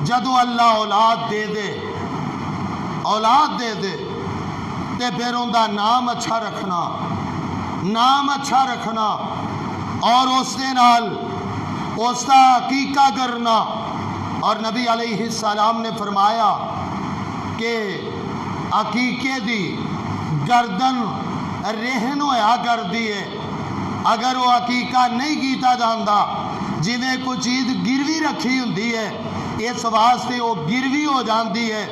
جدو اللہ اولاد دے دے تے پھر ان دا نام اچھا رکھنا اور اس دے نال اس دا عقیقہ کرنا. اور نبی علیہ السلام نے فرمایا کہ عقیقے دی گردن رہن ہویا کر دیے اگر وہ عقیقہ نہیں کیتا جاندا جی میں کوئی چیز گروی رکھی ہوندی ہے اس واسطے وہ گروی ہو جاندی ہے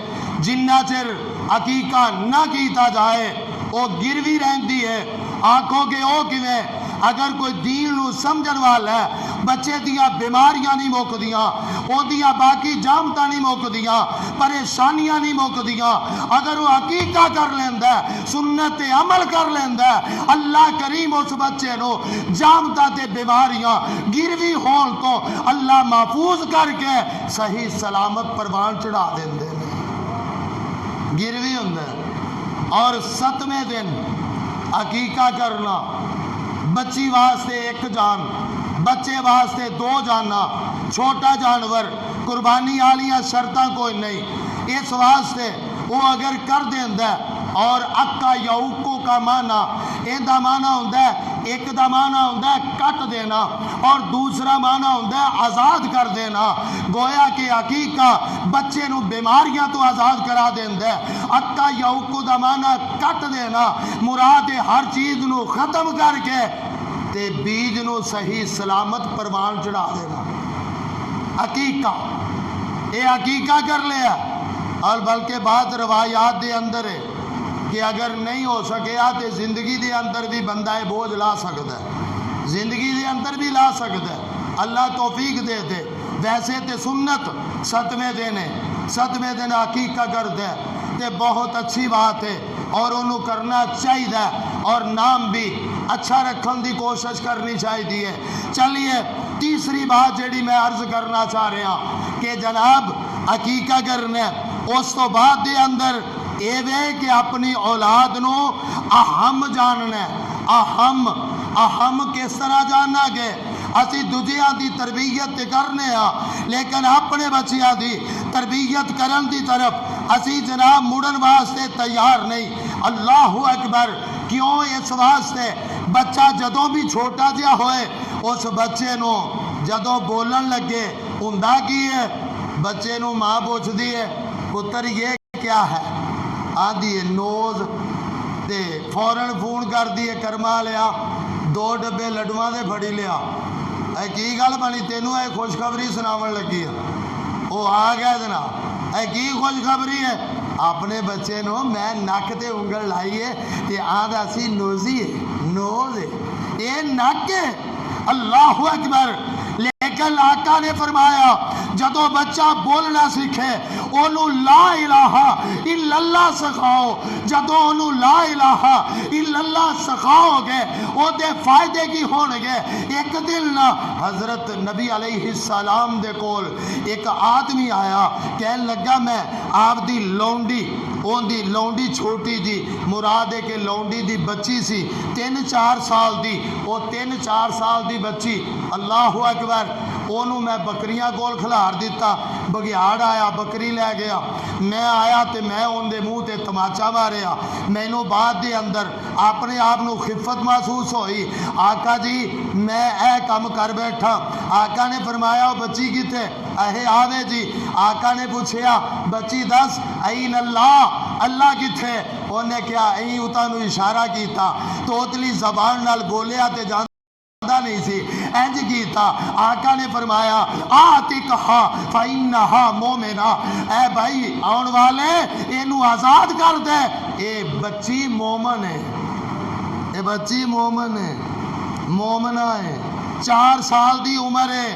جنہ چر عقیقہ نہ کیتا جائے وہ گروی رہندی ہے. آنکھوں کے او کیویں اگر کوئی دین نو سمجھن والا ہے بچے دیاں بیماریاں نہیں مکدیاں اودیاں باقی جامتاں نہیں مکدیاں پریشانیاں نہیں مکدیاں اگر وہ عقیقہ کر لیندا ہے سنت عمل کر لیندا ہے اللہ کریم اس بچے نو جامتاں تے بیماریاں گروی ہون تو اللہ محفوظ کر کے صحیح سلامت پروان چڑھا دیندے نے. گروی ہوندا ہے. اور 7ویں دن عقیقہ کرنا بچی واسطے 1 جان بچے واسطے 2 جانا چھوٹا جانور قربانی والیاں شرطاں کوئی نہیں اس واسطے وہ اگر کر دیندا ہے. اور اکا یوکو کا معنی یہ دا معنی ہوتا ہے ایک دا معنی ہوتا ہے کٹ دینا اور دوسرا معنی ہوتا ہے آزاد کر دینا. گویا کہ عقیقہ بچے نو بیماریاں تو آزاد کرا دیندا ہے. اکا یوکو دا معنی کٹ دینا مراد ہر چیز نو ختم کر کے تے بیج نو صحیح سلامت پروان چڑھا دینا. عقیقہ یہ عقیقہ کر لیا. اور بلکہ بعض روایات دے اندر ہے کہ اگر نہیں ہو سکیا تو زندگی دے اندر بھی بندہ بوجھ لا سکتا ہے زندگی دے اندر بھی لا سکتا ہے اللہ توفیق دے دے. ویسے تے سنت 7ویں دن ہے 7ویں دن عقیقہ کرتا ہے تے بہت اچھی بات ہے اور انہوں کرنا چاہیے اور نام بھی اچھا رکھن دی کوشش کرنی چاہیے. چلیے تیسری بات جیڑی میں عرض کرنا چاہ رہا کہ جناب عقیقہ کرنا اس تو بعد دے اندر اے وے کہ اپنی اولاد نو اہم جاننا ہے. اہم کس طرح جاننا کہ اسی دوجیاں دی تربیت کرنے ہاں لیکن اپنے بچیاں دی تربیت کرن دی طرف اسی جناب مڑن واسطے تیار نہیں. اللہ اکبر. کیوں؟ اس واسطے بچہ جدوں بھی چھوٹا جہا ہوئے اس بچے نو جدوں بولن لگے ہوندا کی ہے بچے نو ماں پوچھ دی ہے پتر یہ کیا ہے آدھی ہے نوز تے فوراً فون کر دیے کرما لیا 2 ڈبے لڈواں دے پھڑی لیا اے کی گل بنی تینوں اے خوشخبری سناون لگی ہے وہ آ گیا جناب اے کی خوشخبری ہے اپنے بچے نو میں نک تے انگل لائیے تے آدھا سی نوزی ہے نوز ہے یہ نک ہے. اللہ اکبر. لیکن آقا نے فرمایا جدو بچہ بولنا سیکھے انہوں لا الہ الا اللہ سکھاؤ. جدو انہوں لا الہ الا اللہ سکھاؤ گے وہ دے فائدے کی ہون گے. ایک دن حضرت نبی علیہ السلام دے کول ایک آدمی آیا کہن لگا میں آپ دی لونڈی اون دی لونڈی چھوٹی جی مراد ہے کہ لونڈی دی بچی سی 3-4 سال دی وہ 3-4 سال دی بچی. اللہ اکبر. انہوں میں بکریاں کول کھلار دیتا بگیاڑ آیا بکری لے گیا میں آیا تے میں ان دے منہ تے تماچا ماریا. مینوں بعد دے اندر اپنے آپ نو خفت محسوس ہوئی. آقا جی میں اے کام کر بیٹھا. آقا نے فرمایا وہ بچی کتے اے آوے جی. آقا نے پوچھیا بچی دس این اللہ کتے انہیں کیا این اتانو اشارہ کیتا تو اتلی زبان نال بولیا تے جان نہیں سی انج کیتا. آقا نے فرمایا آتکھا فإنہا مومنہ اے بھائی آن والے اینو آزاد کر دے اے بچی مومن ہے اے بچی مومن ہے مومنہ ہے 4 سال دی عمر ہے.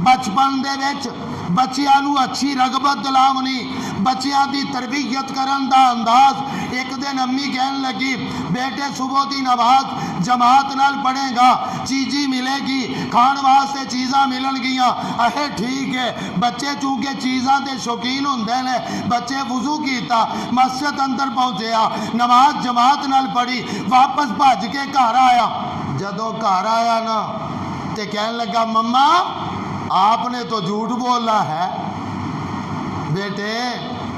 بچپن دے وچ بچیاں نو اچھی رغبت دلاونی بچیاں دی تربیت کرن دا انداز. ایک دن امی کہن لگی بیٹے صبح دی نماز جماعت نال پڑھے گا چیزی ملے گی کھان واسطے چیزاں ملن گیاں. اے ٹھیک ہے. بچے چونکہ چیزاں دے شوقین ہوندے نے بچے وضو کیتا مسجد اندر پہنچیا نماز جماعت نال پڑھی واپس بھج کے گھر آیا. جدوں گھر آیا نا تے کہن لگا مما آپ نے تو جھوٹ بولا ہے بیٹے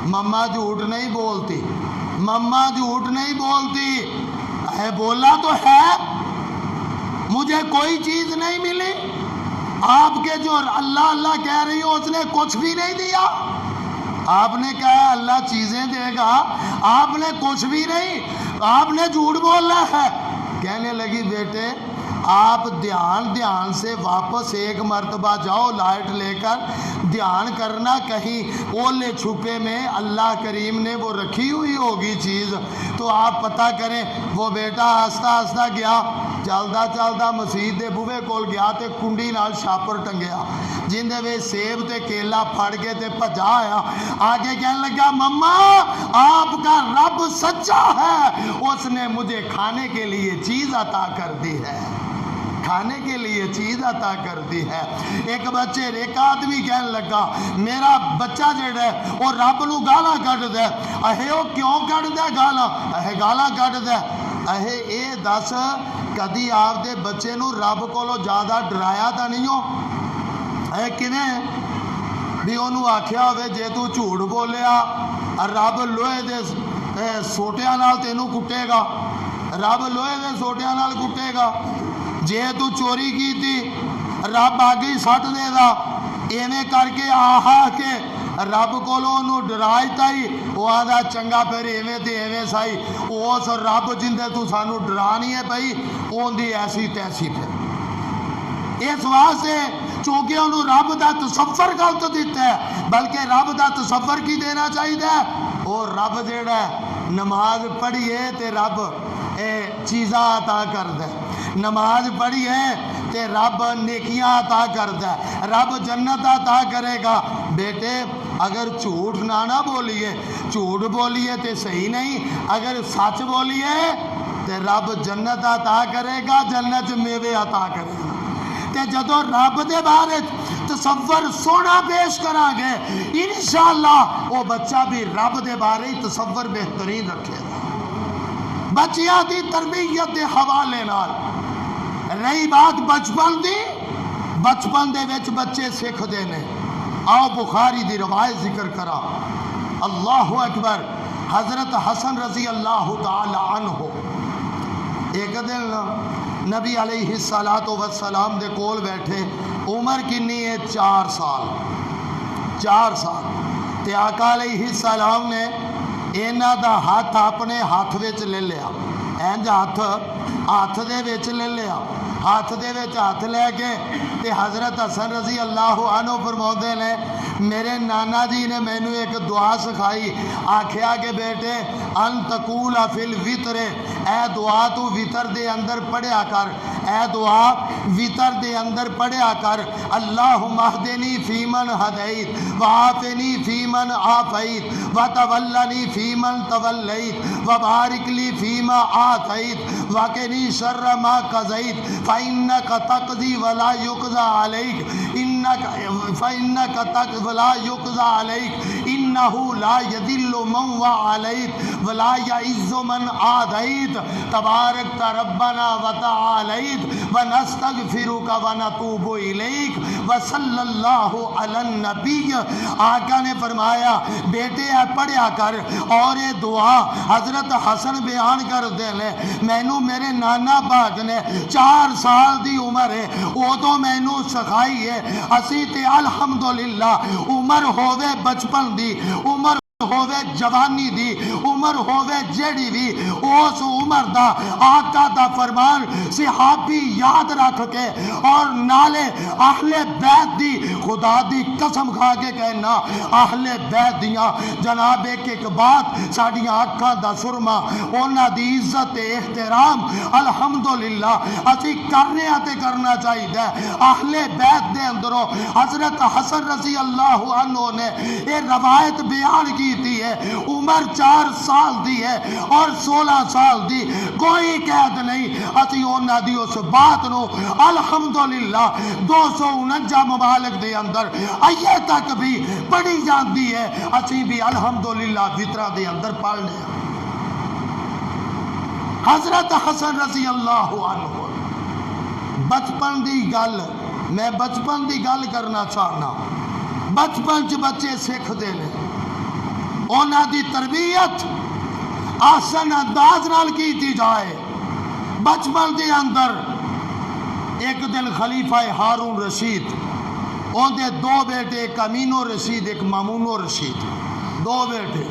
مما جھوٹ نہیں بولتی، مما جھوٹ نہیں بولتی، ہے بولا تو ہے، مجھے کوئی چیز نہیں ملی، آپ کے جو اللہ اللہ کہہ رہی ہو اس نے کچھ بھی نہیں دیا، آپ نے کہا اللہ چیزیں دے گا، آپ نے کچھ بھی نہیں، آپ نے جھوٹ بولا ہے۔ کہنے لگی بیٹے آپ دھیان سے واپس ایک مرتبہ جاؤ لائٹ لے کر، دھیان کرنا کہیں اولے چھپے میں اللہ کریم نے وہ رکھی ہوئی ہوگی چیز، تو آپ پتہ کریں۔ وہ بیٹا آہستہ آہستہ گیا، چلدا چلدا مسجد دے بوہے کول گیا تے کنڈی نال چھاپر ٹنگیا جندے وچ سیب تے کیلا پھڑ کے تے بھجا آیا، آگے کہنے لگا مما آپ کا رب سچا ہے، اس نے مجھے کھانے کے لیے چیز عطا کر دی ہے، کھانے کے لیے چیز عطا کر دی ہے۔ ایک آدمی کہنے لگا میرا بچہ جڑا ہے وہ رب نو گالاں کڈ دے، اہے وہ کیوں کڈ دے گالاں، اہے گالاں کڈ دے، اہے اے دس کدی آپ دے بچے نو رب کولو زیادہ ڈرایا تا نہیں ہو؟ اے کنے بھی انہوں آکھیا ہوئے جے تو جھوٹ بولیا رب لوہے دے سوٹیاں نال تینوں کٹے گا، رب لوہے دے سوٹیاں نال کٹے گا، جے تو چوری کی تھی رب آگے سٹ دے گا، ایویں کر کے آہا کے رب کولو انہوں ڈرائیتا ہی وہ آدھا چنگا پھر ایویں تے ایویں سائی، اس رب جندے تو سانو ڈرانی ہے بھائی اون دی ایسی تیسی پھر۔ اس واسطے چونکہ انہوں رب دا تصور غلط دیتا ہے، بلکہ رب دا تصور کی دینا چاہیے، اور رب جیڑا ہے نماز پڑھیے تے رب چیزاں عطا کر دے، نماز پڑھیے تے رب نیکیاں عطا کر دے، رب جنت عطا کرے گا۔ بیٹے اگر جھوٹ نہ بولیے، جھوٹ بولیے تے صحیح نہیں، اگر سچ بولیے تے رب جنت عطا کرے گا، جنت میوے عطا کرے گا۔ تے جدو رب دے بارے تصور سونا پیش کران گے انشاءاللہ وہ بچہ بھی رب دے بارے تصور بہترین رکھے گا۔ بچیاں دی تربیت دے حوالے نال رہی بات بچپن دی، بچپن دے وچ بچے سکھ دے نے۔ آؤ بخاری دی روایت ذکر کرا، اللہ اکبر، حضرت حسن رضی اللہ تعالی عنہ ایک دن نبی علیہ السلام دے کول بیٹھے، عمر کنی ہے 4 سال، 4 سال، تے آقا علیہ السلام نے اینا دا ہاتھ اپنے ہاتھ وچ لے لیا، اینج ہاتھ دے وچ لے لیا، ہاتھ دے وچ ہاتھ لے کے تے حضرت حسن رضی اللہ عنہ فرماؤندے نے میرے نانا جی نے مینو ایک دعا سکھائی، آکھیا کہ بیٹے ان تقول فی الوتر، اے دعا تو وطر دے اندر پڑھیا کر، اے دعا وطر دے اندر پڑھیا کر، اللہم اہدنی فیمن ہدیت وعافنی فیمن عافیت وتولنی فیمن تولیت وبارک لی فیما آتیت وقنی شر ما قضیت فإنک تقضی ولا یقضی علیک فإنک تقضی ولا یقضی علیک انہو لا یذل من وعلیت ولا یعز من عادیت تبارک ربنا وتعالیت ونستغفرک ونتوب الیک وصلی اللہ علی النبی۔ آقا نے فرمایا بیٹے اے پڑھیا کر، اور یہ دعا حضرت حسن بیان کر دے لے مینو میرے نانا پاک نے 4 سال دی عمر ہے وہ تو مینو سکھائی ہے، اسی تے الحمدللہ عمر ہووے بچپن دی، عمر ہووے جوانی دی، عمر ہووے جیڑی بھی، اس عمر دا آقا دا فرمان صحابی یاد رکھ کے اور نالے اہل بیت دی خدا دی قسم کھا کے کہنا اہل بیت دیاں جناب ایک بات ساڑیاں آقا دا سرما اونا دی عزت احترام الحمدللہ اسی کرنے آتے کرنا چاہیے۔ اہل بیت دے اندروں حضرت حسن رضی اللہ عنہ نے یہ روایت بیان کی تھی ہے، عمر 4 سال دی ہے اور 16 سال دی، کوئی قید نہیں، اسی اونا دی اس بات نو الحمدللہ 249 ممالک دے اندر آئیے تک بھی پڑھی جاندی ہے، اسی بھی الحمدللہ وطرہ دے اندر پڑھ لیا۔ حضرت حسن رضی اللہ عنہ بچپن دی گل، میں بچپن دی گل کرنا چاہنا، بچپن چ بچے سیکھتے ہیں، انہاں دی تربیت آسن انداز نال کیتی جائے۔ بچپن دے اندر ایک دن خلیفہ ہارون رشید، ان دے دو بیٹے، ایک امین و رشید ایک مامون و رشید، دو بیٹے،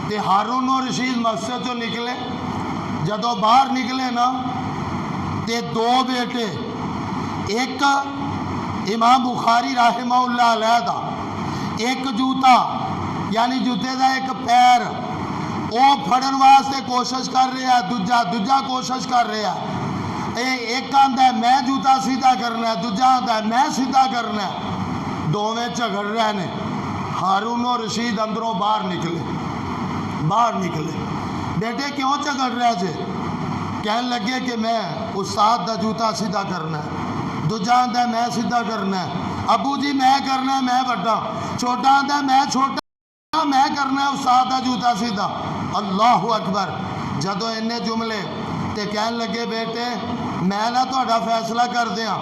تے ہارون و رشید مسجد جو نکلے، جدو باہر نکلے نا تے دو بیٹے، ایک امام بخاری رحمہ اللہ علیہ دا ایک جوتا یعنی جوتے دا ایک پیر وہ پھڑن واسطے کوشش کر رہا ہے، دوجا کوشش کر رہا ہے، ایک آندا ہے میں جوتا سیدھا کرنا ہے، دوجا آندا ہے میں سیدھا کرنا ہے، دونوں جھگڑ رہے ہیں۔ ہارون و رشید اندروں باہر نکلے، بیٹے کیوں جھگڑ رہے جے؟ کہنے لگے کہ میں استاد دا جوتا سیدھا کرنا ہے، دوجا آندا ہے میں سیدھا کرنا ہے، ابو جی میں کرنا ہے میں بڑا، چھوٹا آندا ہے میں چھوٹا میں کرنا ہے استاد دا جوتا سیدھا۔ اللہ اکبر۔ جدو انہیں جملے تے کہنے لگے بیٹے میں نہ تہاڈا فیصلہ کر دیا،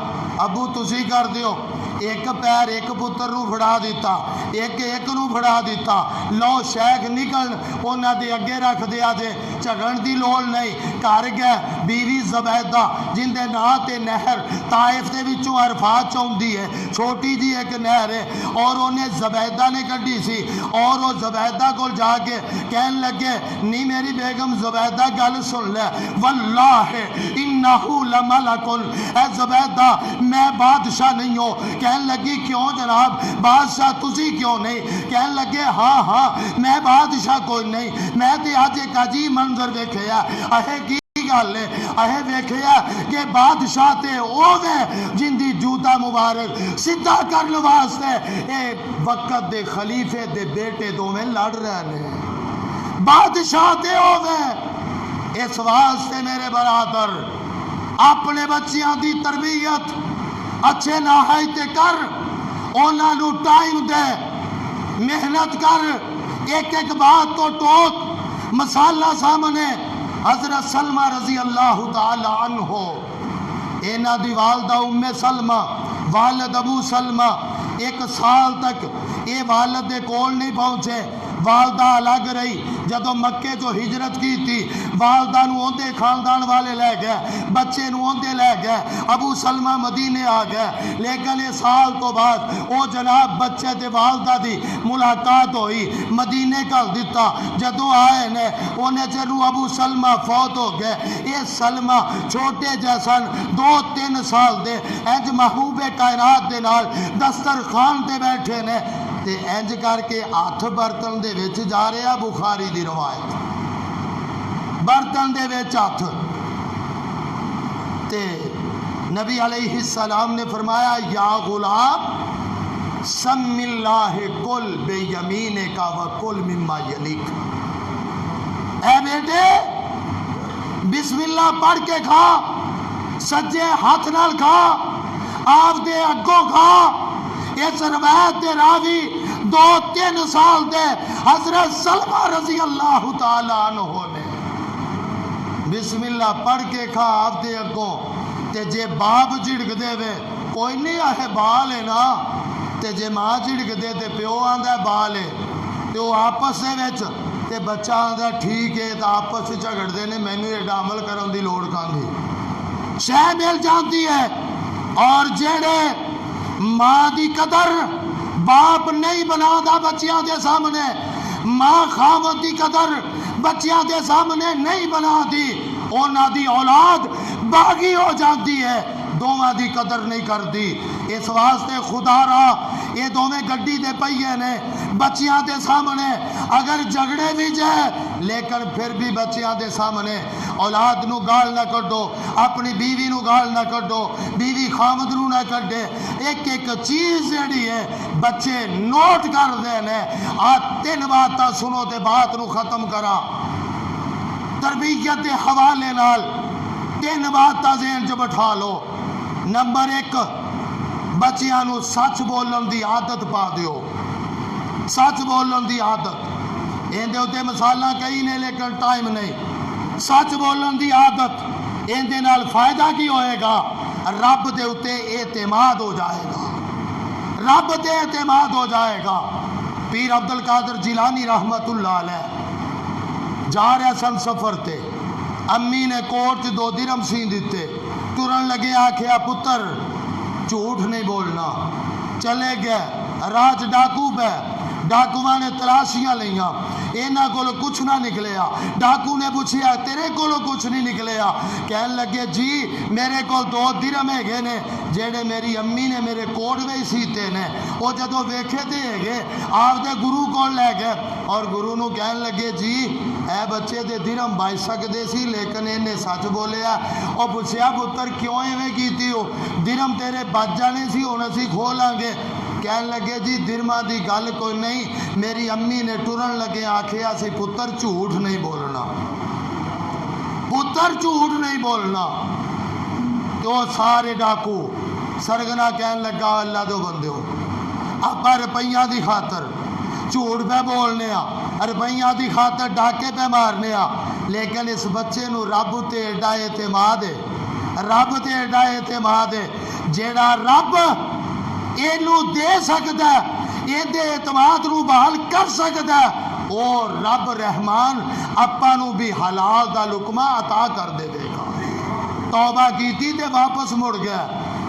ابو تسی کر دیو، ایک پیر ایک پتر نو پھڑا دیتا، ایک نو پھڑا دیتا، لو شیخ نکل انہاں دے اگے رکھ دیا جے، جھگڑن دی لوڑ نہیں۔ گھر گئے بیوی زبیدہ جن دے نا تے نہر طائف دے وچوں عرفات چوندی ہے، چھوٹی جی ایک نہر ہے، اور انہیں زبیدہ نے کڈی سی، اور وہ زبیدہ کو جا کے کہنے لگے نی میری بیگم زبیدہ گل سن لے، واللہ انہو لملک، اے زبیدہ میں بادشاہ نہیں ہوں۔ کہنے لگی کیوں جناب بادشاہ تسی کیوں نہیں؟ کہنے لگے ہاں میں بادشاہ کوئی نہیں، میں تے آج ایک عجیب منظر دیکھیا اہے کی گل ہے، اہے ویکھیا کہ بادشاہ تے اوے جن دی جوتا مبارک سیدھا کرن واسطے اے وقت دے خلیفے دے بیٹے دوویں لڑ رہے ہیں، بادشاہ تے اوے۔ اس واسطے میرے برادر اپنے بچیاں دی تربیت اچھے نہایت کر، انہاں نو ٹائم دے، محنت کر، ایک بات تو ٹوک، مسالہ سامنے۔ حضرت سلمہ رضی اللہ تعالی عنہ، اینا دی والدہ ام سلمہ، والد ابو سلمہ، 1 سال تک یہ والد دے کول نہیں پہنچے، والدہ الگ رہی۔ جدو مکے جو ہجرت کی تھی والدہ نو اوندے خاندان والے لے گئے، بچے نو اوندے لے گئے، ابو سلمہ مدینے آ گئے، لیکن 1 سال تو بعد او جناب بچے تے والدہ دی ملاقات ہوئی، مدینے کل دیتا۔ جدو آئے نے انہیں چلو ابو سلمہ فوت ہو گئے، یہ سلمہ چھوٹے جیسن 2-3 سال دے، انج محبوب کائنات دے نال دسترخوان تے بیٹھے نے، تے انج کر کے ہاتھ برتن دے وچ جا رہا، بخاری دی روایت، برتن دے وچ ہاتھ، تے نبی علیہ السلام نے فرمایا یا غلام سم اللہ کل بے یمینے کا وکل مما یلیک، اے بیٹے بسم اللہ پڑھ کے کھا، سجے ہاتھ نال کھا، آپ دے اگوں کھا۔ اس روایت دے راوی 2-3 سال دے حضرت سلمہ رضی اللہ تعالی عنہ نے بسم اللہ پڑھ کے کھا آپ دے اگوں، تے جے باپ جھڑک دے وے کوئی نہیں آہے بال ہے نا، تے جے ماں جھڑک دے تے پیو آندا ہے بال ہے، تے وہ آپس دے وچ تے بچہ آندا ٹھیک ہے، تے آپس وچ جھگڑ دے نے مینوں ایڈا عمل کرن دی لوڑ کاندی، شے مل جاندی ہے۔ اور جیڑے ماں دی قدر باپ نہیں بنا دا بچیاں دے سامنے، ماں خاوند دی قدر بچیاں دے سامنے نہیں بنا دی، اونا دی اولاد باغی ہو جاتی ہے، دوواں دی قدر نہیں کر دی۔ اس واسطے خدا را یہ دوویں گڈی دے پہیے نے، بچیاں دے سامنے اگر جھگڑے بھی جائے لیکن پھر بھی بچیاں دے سامنے اولاد نو گال نہ کڈو، اپنی بیوی نو گال نہ کڈو، بیوی خامد نو نہ کڈے۔ ایک چیز جیڑی ہے بچے نوٹ کر دے نے، آ 3 باتاں سنو تے بات نو ختم کرا، تربیت دے حوالے نال 3 باتاں ذہن چ بٹھا لو۔ نمبر 1 بچیاں نو سچ بولن دی عادت پا دیو، سچ بولن دی عادت، اندے اتے مثالاں کئی نے لیکن ٹائم نہیں۔ سچ بولن دی عادت، اندے نال فائدہ کی ہوئے گا؟ رب دے اتے اعتماد ہو جائے گا، رب تے اعتماد ہو جائے گا۔ پیر عبد القادر جیلانی رحمت اللہ علیہ جا رہے سن سفر تے، امی نے کوٹ 2 درہم سی دیتے، ترن لگے آکھیا پتر جھوٹ نہیں بولنا، چلے گئے راج ڈاکو پہ، ڈاکوواں نے تلاشیاں لیاں، اینا کولو کچھ نہ نکلیا، ڈاکو نے پوچھیا تیرے کولو کچھ نہیں نکلیا، کہن لگے جی میرے کول 2 درہم ہے نے جیڑے میری امی نے میرے کوٹ میں سیتے نے، وہ جدو ویکھے تے ہے آپ دے گرو کول لے گئے، اور گرو نو کہن لگے جی اے بچے دے درہم بچ سکدے سی لیکن انہیں سچ بولیا، اور پوچھیا پتر کیوں ایویں کیتی ہو، درہم تیرے بچ جانے سی ہن اسی کھو لاں گے، کہن لگے جی درما دی گل کوئی نہیں، میری امی نے ٹرن لگے آکھیا سی پتر جھوٹ نہیں بولنا، پتر جھوٹ نہیں بولنا۔ تو سارے ڈاکو سرگنا کہن لگا اللہ دو بندے ہو، اپا روپیہ دی خاطر جھوٹ پہ بولنے روپیہ دی خاطر ڈاکے پہ مارنے لیکن اس بچے نو رب تے ایڈا اعتماد ہے، رب تے ایڈا اعتماد ہے، جیڑا رب اینو دے سکتا ہے، یہ دے اعتماد نو بحال کر سکتا ہے، اور رب رحمان اپا نو بھی حلال دا لقمہ عطا کر دے گا۔ توبہ کیتی تے واپس مڑ گیا۔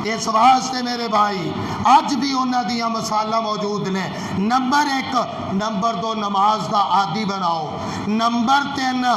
اس واسطے میرے بھائی اج بھی انہاں دیاں مثالاں موجود نے۔ نمبر 1، نمبر 2 نماز دا عادی بناؤ، نمبر 3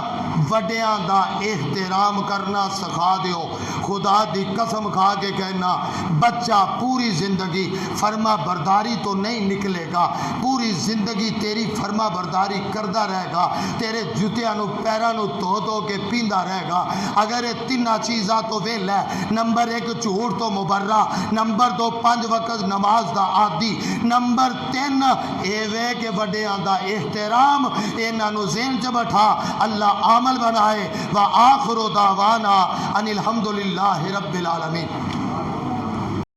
وڈیاں دا احترام کرنا سکھا دیو۔ خدا دی قسم کھا کے کہنا بچہ پوری زندگی فرما برداری تو نہیں نکلے گا، پوری زندگی تیری فرما برداری کردا رہے گا، تیرے جوتیاں نو پیراں نو دھو کے پیندا رہے گا۔ اگر یہ 3 چیزاں تو ویلا ہے، نمبر 1 جھوٹ تو مبرہ، نمبر 2 5 وقت نماز دا عادی، نمبر 3 ایوے کہ وڈیاں دا احترام، انہاں نو ذہن چ بٹھا اللہ عمل بنائے۔ وآخر دعوانا ان الحمدللہ رب العالمین۔